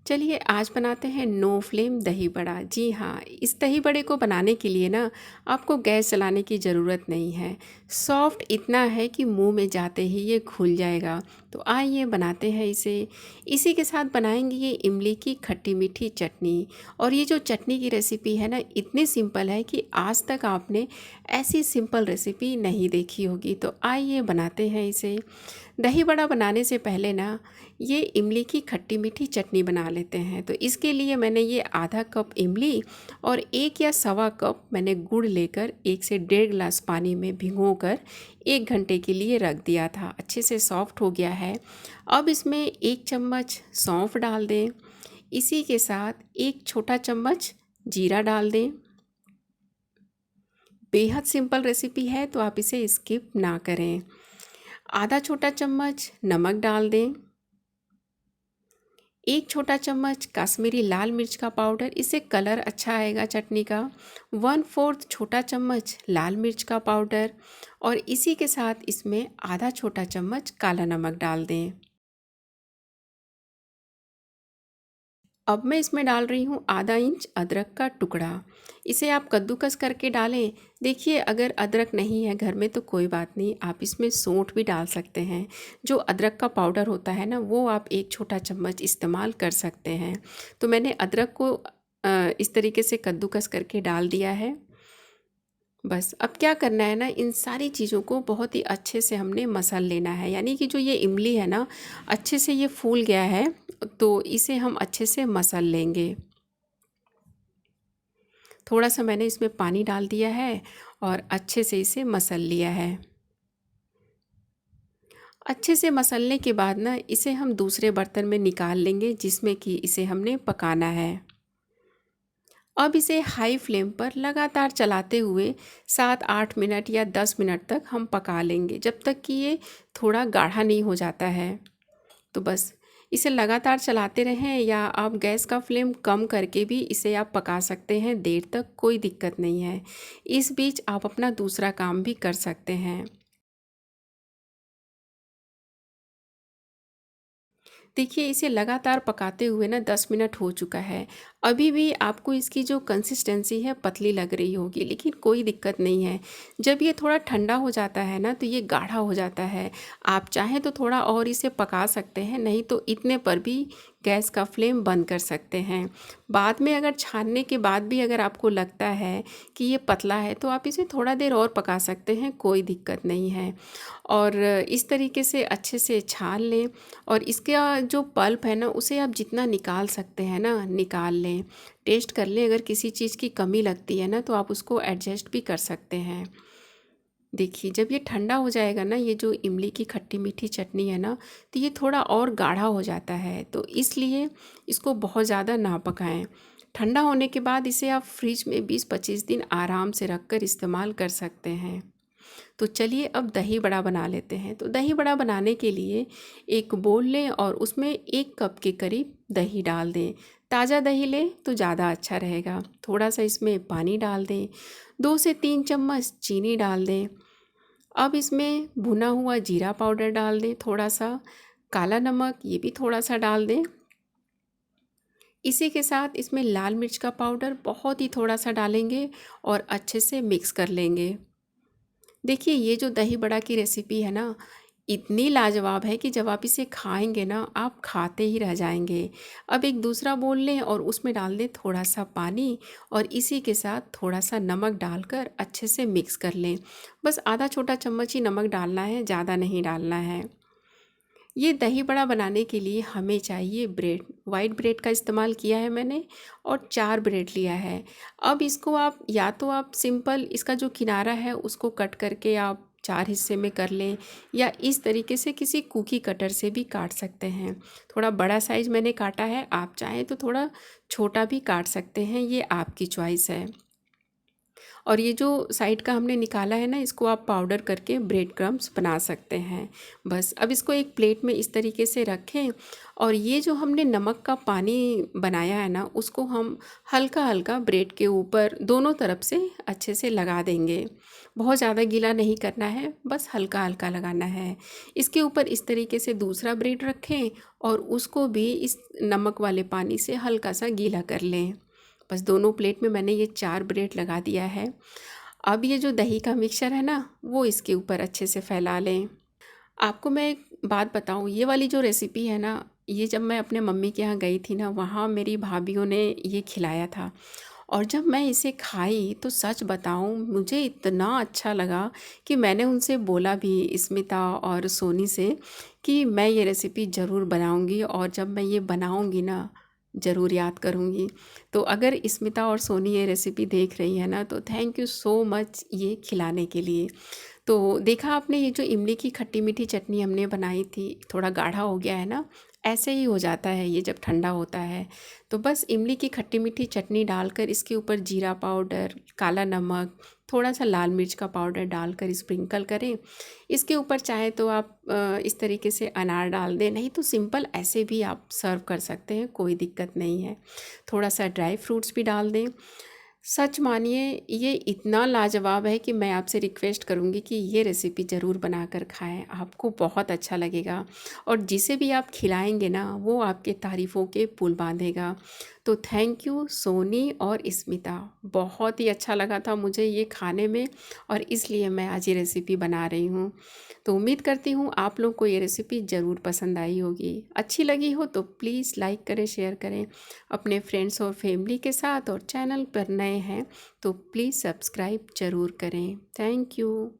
चलिए आज बनाते हैं नो फ्लेम दही बड़ा। जी हाँ, इस दही बड़े को बनाने के लिए ना आपको गैस जलाने की ज़रूरत नहीं है। सॉफ्ट इतना है कि मुंह में जाते ही ये घुल जाएगा। तो आइए बनाते हैं इसे। इसी के साथ बनाएंगे ये इमली की खट्टी मीठी चटनी। और ये जो चटनी की रेसिपी है ना, इतनी सिंपल है कि आज तक आपने ऐसी सिंपल रेसिपी नहीं देखी होगी। तो आइए बनाते हैं इसे। दही बड़ा बनाने से पहले ना ये इमली की खट्टी मीठी चटनी बना लेते हैं। तो इसके लिए मैंने ये आधा कप इमली और 1 या सवा कप मैंने गुड़ लेकर 1 से 1.5 गिलास पानी में भिगोकर 1 घंटे के लिए रख दिया था। अच्छे से सॉफ्ट हो गया है। अब इसमें 1 चम्मच सौंफ डाल दें। इसी के साथ 1 छोटा चम्मच जीरा डाल दें। बेहद सिंपल रेसिपी है तो आप इसे स्किप ना करें। आधा छोटा चम्मच नमक डाल दें। 1 छोटा चम्मच कश्मीरी लाल मिर्च का पाउडर, इससे कलर अच्छा आएगा चटनी का। 1/4 छोटा चम्मच लाल मिर्च का पाउडर और इसी के साथ इसमें आधा छोटा चम्मच काला नमक डाल दें। अब मैं इसमें डाल रही हूँ आधा इंच अदरक का टुकड़ा। इसे आप कद्दूकस करके डालें। देखिए, अगर अदरक नहीं है घर में तो कोई बात नहीं, आप इसमें सौंठ भी डाल सकते हैं। जो अदरक का पाउडर होता है ना, वो आप 1 छोटा चम्मच इस्तेमाल कर सकते हैं। तो मैंने अदरक को इस तरीके से कद्दूकस करके डाल दिया है। बस अब क्या करना है ना, इन सारी चीज़ों को बहुत ही अच्छे से हमने मसल लेना है। यानी कि जो ये इमली है ना, अच्छे से ये फूल गया है, तो इसे हम अच्छे से मसल लेंगे। थोड़ा सा मैंने इसमें पानी डाल दिया है और अच्छे से इसे मसल लिया है। अच्छे से मसलने के बाद ना इसे हम दूसरे बर्तन में निकाल लेंगे जिसमें कि इसे हमने पकाना है। अब इसे हाई फ्लेम पर लगातार चलाते हुए 7-8 मिनट या 10 मिनट तक हम पका लेंगे, जब तक कि ये थोड़ा गाढ़ा नहीं हो जाता है। तो बस इसे लगातार चलाते रहें, या आप गैस का फ्लेम कम करके भी इसे आप पका सकते हैं देर तक, कोई दिक्कत नहीं है। इस बीच आप अपना दूसरा काम भी कर सकते हैं। देखिए, इसे लगातार पकाते हुए ना 10 मिनट हो चुका है। अभी भी आपको इसकी जो कंसिस्टेंसी है पतली लग रही होगी, लेकिन कोई दिक्कत नहीं है। जब ये थोड़ा ठंडा हो जाता है ना तो ये गाढ़ा हो जाता है। आप चाहें तो थोड़ा और इसे पका सकते हैं, नहीं तो इतने पर भी गैस का फ्लेम बंद कर सकते हैं। बाद में अगर छानने के बाद भी अगर आपको लगता है कि ये पतला है तो आप इसे थोड़ा देर और पका सकते हैं, कोई दिक्कत नहीं है। और इस तरीके से अच्छे से छान लें और इसका जो पल्प है ना, उसे आप जितना निकाल सकते हैं ना निकाल लें। टेस्ट कर लें, अगर किसी चीज़ की कमी लगती है ना तो आप उसको एडजस्ट भी कर सकते हैं। देखिए, जब ये ठंडा हो जाएगा ना, ये जो इमली की खट्टी मीठी चटनी है ना, तो ये थोड़ा और गाढ़ा हो जाता है। तो इसलिए इसको बहुत ज़्यादा ना पकाएं। ठंडा होने के बाद इसे आप फ्रिज में 20-25 दिन आराम से रख कर इस्तेमाल कर सकते हैं। तो चलिए अब दही बड़ा बना लेते हैं। तो दही बड़ा बनाने के लिए एक बोल लें और उसमें 1 कप के करीब दही डाल दें। ताज़ा दही लें तो ज़्यादा अच्छा रहेगा। थोड़ा सा इसमें पानी डाल दें। 2 से 3 चम्मच चीनी डाल दें। अब इसमें भुना हुआ जीरा पाउडर डाल दें, थोड़ा सा काला नमक ये भी थोड़ा सा डाल दें। इसी के साथ इसमें लाल मिर्च का पाउडर बहुत ही थोड़ा सा डालेंगे और अच्छे से मिक्स कर लेंगे। देखिए, ये जो दही बड़ा की रेसिपी है ना, इतनी लाजवाब है कि जब आप इसे खाएंगे ना, आप खाते ही रह जाएंगे। अब एक दूसरा बोल लें और उसमें डाल दें थोड़ा सा पानी और इसी के साथ थोड़ा सा नमक डालकर अच्छे से मिक्स कर लें। बस आधा छोटा चम्मच ही नमक डालना है, ज़्यादा नहीं डालना है। ये दही बड़ा बनाने के लिए हमें चाहिए ब्रेड। वाइट ब्रेड का इस्तेमाल किया है मैंने और 4 ब्रेड लिया है। अब इसको आप या तो आप सिंपल इसका जो किनारा है उसको कट करके आप 4 हिस्से में कर लें, या इस तरीके से किसी कुकी कटर से भी काट सकते हैं। थोड़ा बड़ा साइज़ मैंने काटा है, आप चाहें तो थोड़ा छोटा भी काट सकते हैं, ये आपकी चॉइस है। और ये जो साइड का हमने निकाला है ना, इसको आप पाउडर करके ब्रेड क्रम्स बना सकते हैं। बस अब इसको एक प्लेट में इस तरीके से रखें और ये जो हमने नमक का पानी बनाया है ना, उसको हम हल्का हल्का ब्रेड के ऊपर दोनों तरफ से अच्छे से लगा देंगे। बहुत ज़्यादा गीला नहीं करना है, बस हल्का हल्का लगाना है। इसके ऊपर इस तरीके से दूसरा ब्रेड रखें और उसको भी इस नमक वाले पानी से हल्का सा गीला कर लें। बस दोनों प्लेट में मैंने ये 4 ब्रेड लगा दिया है। अब ये जो दही का मिक्सचर है ना, वो इसके ऊपर अच्छे से फैला लें। आपको मैं एक बात बताऊँ, ये वाली जो रेसिपी है ना, ये जब मैं अपने मम्मी के यहाँ गई थी ना, वहाँ मेरी भाभीयों ने ये खिलाया था और जब मैं इसे खाई तो सच बताऊँ मुझे इतना अच्छा लगा कि मैंने उनसे बोला भी, स्मिता और सोनी से, कि मैं ये रेसिपी ज़रूर बनाऊँगी और जब मैं ये बनाऊँगी ना, ज़रूर याद करूँगी। तो अगर स्मिता और सोनी ये रेसिपी देख रही है ना, तो थैंक यू सो मच ये खिलाने के लिए। तो देखा आपने, ये जो इमली की खट्टी मीठी चटनी हमने बनाई थी, थोड़ा गाढ़ा हो गया है ना, ऐसे ही हो जाता है ये जब ठंडा होता है। तो बस इमली की खट्टी मीठी चटनी डालकर इसके ऊपर जीरा पाउडर, काला नमक, थोड़ा सा लाल मिर्च का पाउडर डालकर स्प्रिंकल करें। इसके ऊपर चाहे तो आप इस तरीके से अनार डाल दें, नहीं तो सिंपल ऐसे भी आप सर्व कर सकते हैं, कोई दिक्कत नहीं है। थोड़ा सा ड्राई फ्रूट्स भी डाल दें। सच मानिए ये इतना लाजवाब है कि मैं आपसे रिक्वेस्ट करूँगी कि ये रेसिपी ज़रूर बनाकर खाएं, आपको बहुत अच्छा लगेगा और जिसे भी आप खिलाएंगे ना, वो आपके तारीफ़ों के पुल बांधेगा। तो थैंक यू सोनी और स्मिता, बहुत ही अच्छा लगा था मुझे ये खाने में और इसलिए मैं आज ये रेसिपी बना रही हूँ। तो उम्मीद करती हूँ आप लोग को ये रेसिपी ज़रूर पसंद आई होगी। अच्छी लगी हो तो प्लीज़ लाइक करें, शेयर करें अपने फ्रेंड्स और फैमिली के साथ, और चैनल पर नए हैं तो प्लीज़ सब्सक्राइब ज़रूर करें। Thank you.